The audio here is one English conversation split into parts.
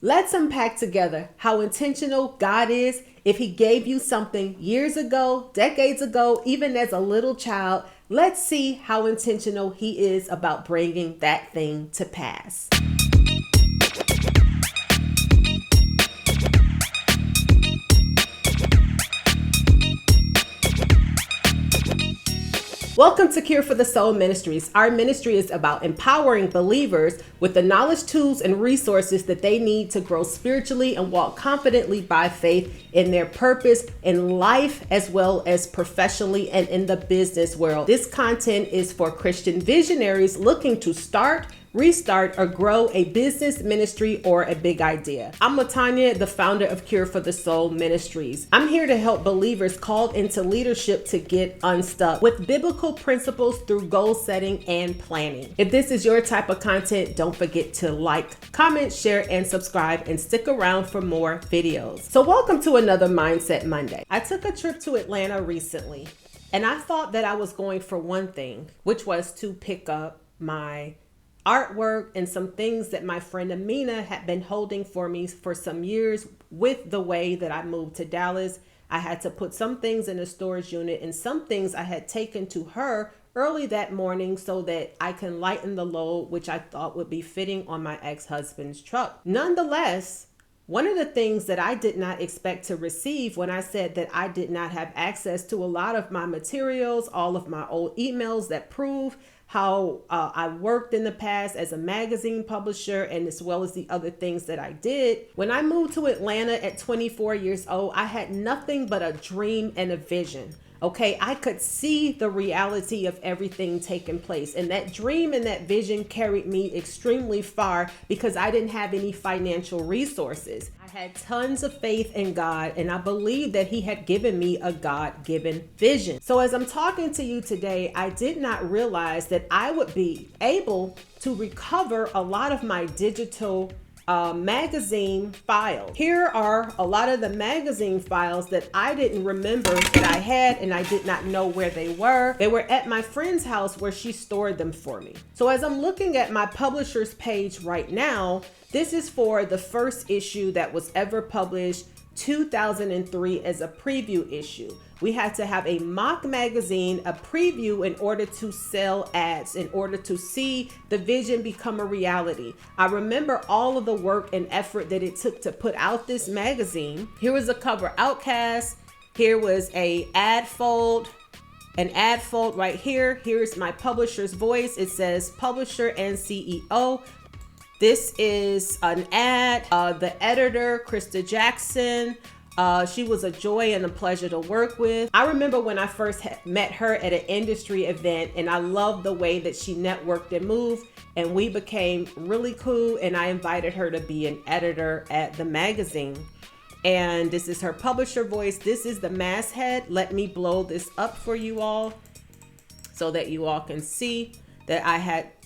Let's unpack together how intentional God is. If He gave you something years ago, decades ago, even as a little child, let's see how intentional He is about bringing that thing to pass. Welcome to Cure for the Soul Ministries. Our ministry is about empowering believers with the knowledge, tools, and resources that they need to grow spiritually and walk confidently by faith in their purpose in life as well as professionally and in the business world. This content is for Christian visionaries looking to start, restart, or grow a business, ministry, or a big idea. I'm Latanya, the founder of Cure for the Soul Ministries. I'm here to help believers called into leadership to get unstuck with biblical principles through goal setting and planning. If this is your type of content, don't forget to like, comment, share, and subscribe, and stick around for more videos. So welcome to another Mindset Monday. I took a trip to Atlanta recently, and I thought that I was going for one thing, which was to pick up my artwork and some things that my friend Amina had been holding for me for some years. With the way that I moved to Dallas, I had to put some things in a storage unit, and some things I had taken to her early that morning so that I can lighten the load, which I thought would be fitting on my ex-husband's truck. Nonetheless, one of the things that I did not expect to receive when I said that I did not have access to a lot of my materials, all of my old emails that prove how I worked in the past as a magazine publisher, and as well as the other things that I did. When I moved to Atlanta at 24 years old, I had nothing but a dream and a vision. Okay, I could see the reality of everything taking place. And that dream and that vision carried me extremely far because I didn't have any financial resources. I had tons of faith in God, and I believed that He had given me a God-given vision. So as I'm talking to you today, I did not realize that I would be able to recover a lot of my digital magazine files. Here are a lot of the magazine files that I didn't remember that I had, and I did not know where they were. They were at my friend's house where she stored them for me. So as I'm looking at my publisher's page right now, this is for the first issue that was ever published, 2003, as a preview issue. We had to have a mock magazine, a preview, in order to sell ads, in order to see the vision become a reality. I remember all of the work and effort that it took to put out this magazine. Here was a cover outcast. Here was an ad fold right here. Here's my publisher's voice. It says publisher and CEO. This is an ad. The editor, Krista Jackson, she was a joy and a pleasure to work with. I remember when I first met her at an industry event, and I loved the way that she networked and moved, and we became really cool, and I invited her to be an editor at the magazine. And this is her publisher voice. This is the masthead. Let me blow this up for you all so that you all can see that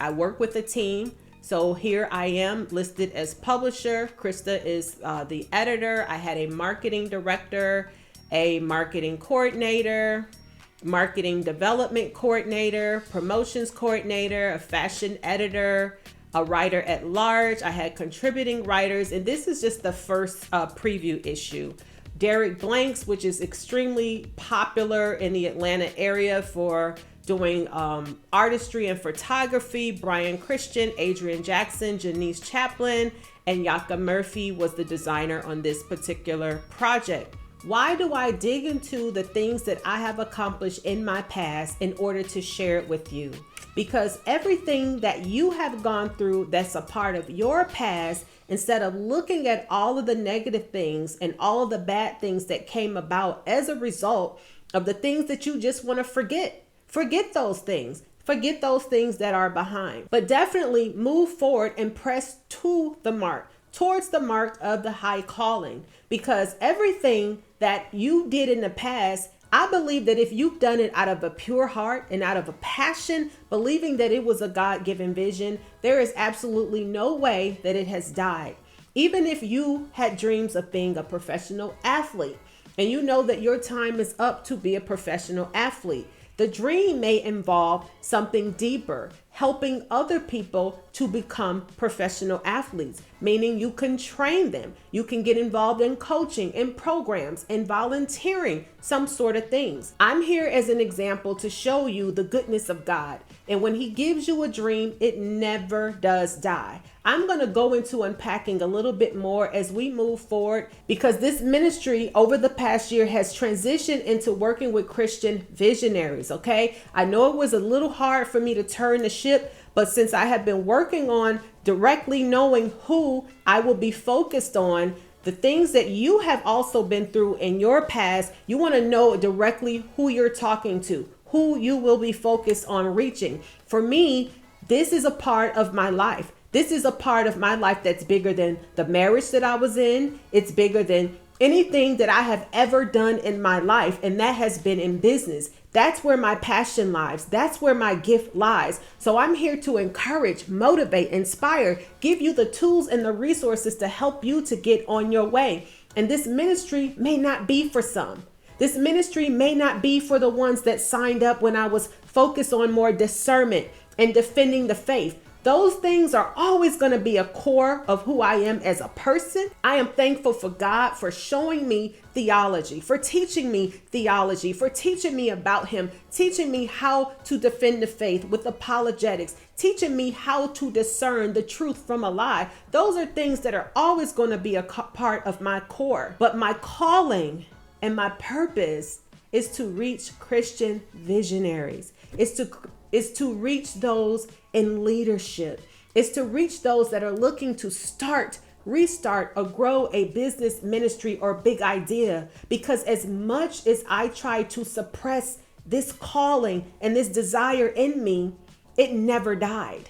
I work with a team. So here I am listed as publisher. Krista is the editor. I had a marketing director, a marketing coordinator, marketing development coordinator, promotions coordinator, a fashion editor, a writer at large. I had contributing writers, and this is just the first preview issue. Derek Blanks, which is extremely popular in the Atlanta area for doing artistry and photography. Brian Christian, Adrian Jackson, Janice Chaplin, and Yaka Murphy was the designer on this particular project. Why do I dig into the things that I have accomplished in my past in order to share it with you? Because everything that you have gone through that's a part of your past, instead of looking at all of the negative things and all of the bad things that came about as a result of the things that you just want to forget those things. Forget those things that are behind. But definitely move forward and press to the mark, towards the mark of the high calling. Because everything that you did in the past, I believe that if you've done it out of a pure heart and out of a passion, believing that it was a God-given vision, there is absolutely no way that it has died. Even if you had dreams of being a professional athlete, and you know that your time is up to be a professional athlete, the dream may involve something deeper, helping other people to become professional athletes, meaning you can train them. You can get involved in coaching and programs and volunteering, some sort of things. I'm here as an example to show you the goodness of God. And when he gives you a dream, it never does die. I'm going to go into unpacking a little bit more as we move forward, because this ministry over the past year has transitioned into working with Christian visionaries. Okay. I know it was a little hard for me to turn the ship, but since I have been working on directly knowing who I will be focused on, the things that you have also been through in your past, you want to know directly who you're talking to, who you will be focused on reaching. For me, this is a part of my life. This is a part of my life that's bigger than the marriage that I was in. It's bigger than anything that I have ever done in my life, and that has been in business. That's where my passion lies. That's where my gift lies. So I'm here to encourage, motivate, inspire, give you the tools and the resources to help you to get on your way. And this ministry may not be for some. This ministry may not be for the ones that signed up when I was focused on more discernment and defending the faith. Those things are always going to be a core of who I am as a person. I am thankful for God for showing me theology, for teaching me theology, for teaching me about him, teaching me how to defend the faith with apologetics, teaching me how to discern the truth from a lie. Those are things that are always going to be a part of my core. But my calling and my purpose is to reach Christian visionaries. Is to reach those in leadership. Is to reach those that are looking to start, restart, or grow a business, ministry, or big idea. Because as much as I try to suppress this calling and this desire in me, it never died.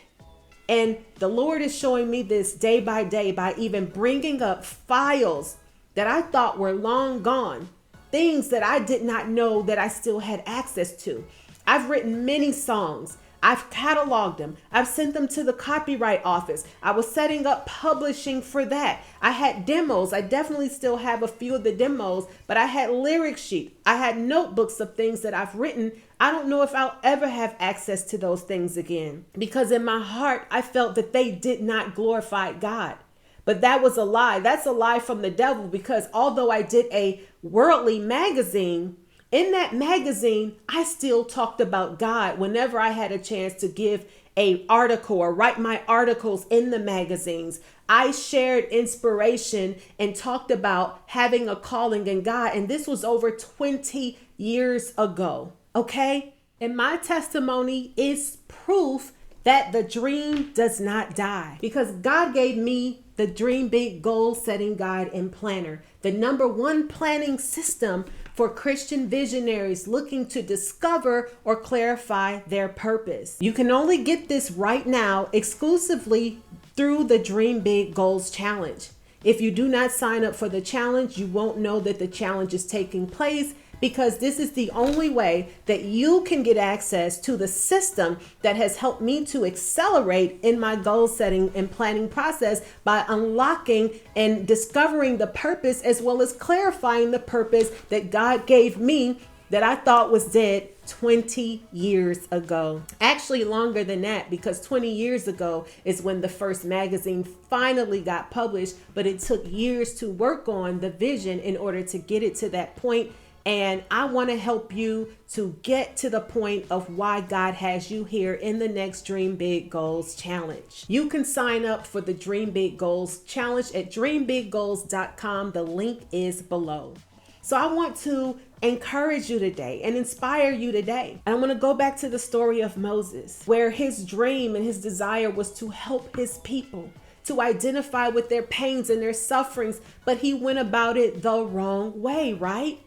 And the Lord is showing me this day by day by even bringing up files that I thought were long gone, things that I did not know that I still had access to. I've written many songs. I've cataloged them. I've sent them to the copyright office. I was setting up publishing for that. I had demos. I definitely still have a few of the demos, but I had lyric sheet. I had notebooks of things that I've written. I don't know if I'll ever have access to those things again, because in my heart, I felt that they did not glorify God. But that was a lie. That's a lie from the devil, because although I did a worldly magazine, in that magazine, I still talked about God whenever I had a chance to give an article or write my articles in the magazines. I shared inspiration and talked about having a calling in God. And this was over 20 years ago. Okay. And my testimony is proof that the dream does not die, because God gave me the Dream Big Goal Setting Guide and Planner, the #1 planning system for Christian visionaries looking to discover or clarify their purpose. You can only get this right now exclusively through the Dream Big Goals Challenge. If you do not sign up for the challenge, you won't know that the challenge is taking place, because this is the only way that you can get access to the system that has helped me to accelerate in my goal setting and planning process by unlocking and discovering the purpose, as well as clarifying the purpose that God gave me that I thought was dead 20 years ago. Actually longer than that, because 20 years ago is when the first magazine finally got published, but it took years to work on the vision in order to get it to that point. And I want to help you to get to the point of why God has you here in the next Dream Big Goals Challenge. You can sign up for the Dream Big Goals Challenge at dreambiggoals.com. The link is below. So I want to encourage you today and inspire you today. And I'm going to go back to the story of Moses, where his dream and his desire was to help his people, to identify with their pains and their sufferings, but he went about it the wrong way, right?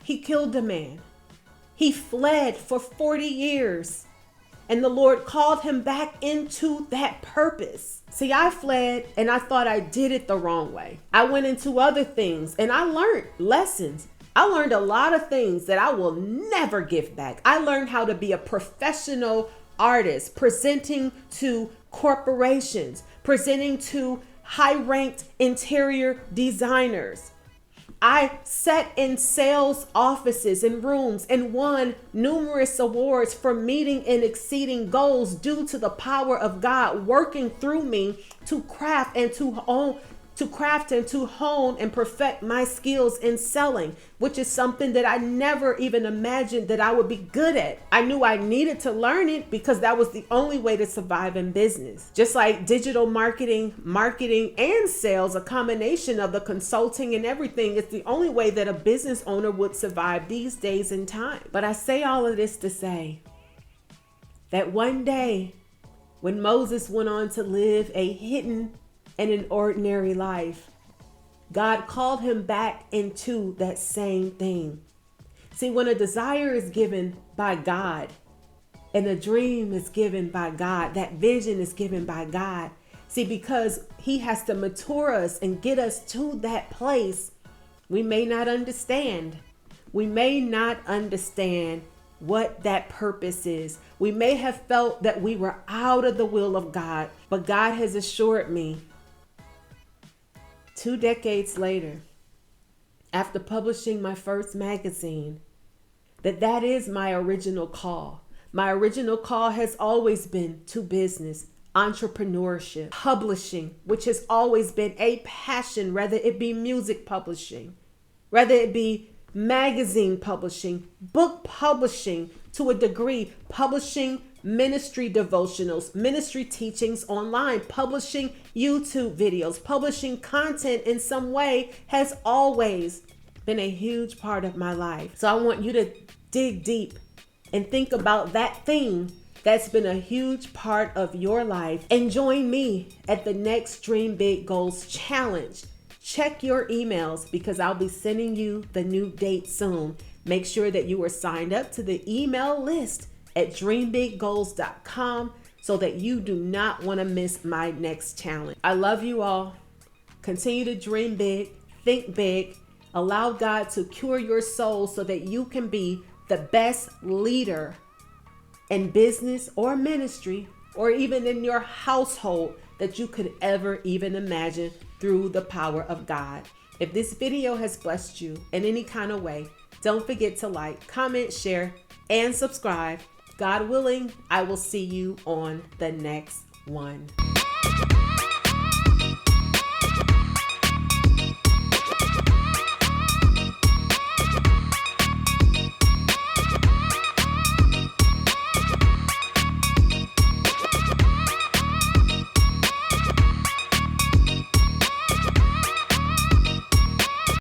He killed a man. He fled for 40 years. And the Lord called him back into that purpose. See, I fled and I thought I did it the wrong way. I went into other things and I learned lessons. I learned a lot of things that I will never give back. I learned how to be a professional artist, presenting to corporations, presenting to high-ranked interior designers. I sat in sales offices and rooms and won numerous awards for meeting and exceeding goals due to the power of God working through me to craft and to hone and perfect my skills in selling, which is something that I never even imagined that I would be good at. I knew I needed to learn it because that was the only way to survive in business. Just like digital marketing, and sales, a combination of the consulting and everything, is the only way that a business owner would survive these days and time. But I say all of this to say that one day when Moses went on to live a hidden and an ordinary life, God called him back into that same thing. See, when a desire is given by God and a dream is given by God, that vision is given by God. See, because he has to mature us and get us to that place, we may not understand. We may not understand what that purpose is. We may have felt that we were out of the will of God, but God has assured me 2 decades later, after publishing my first magazine, that is my original call. My original call has always been to business, entrepreneurship, publishing, which has always been a passion, whether it be music publishing, whether it be magazine publishing, book publishing, to a degree, publishing ministry devotionals, ministry teachings online, publishing YouTube videos, publishing content in some way has always been a huge part of my life. So I want you to dig deep and think about that thing that's been a huge part of your life and join me at the next Dream Big Goals Challenge. Check your emails because I'll be sending you the new date soon. Make sure that you are signed up to the email list at dreambiggoals.com so that you do not want to miss my next challenge. I love you all. Continue to dream big, think big, allow God to cure your soul so that you can be the best leader in business or ministry or even in your household that you could ever even imagine through the power of God. If this video has blessed you in any kind of way, don't forget to like, comment, share, and subscribe. God willing, I will see you on the next one.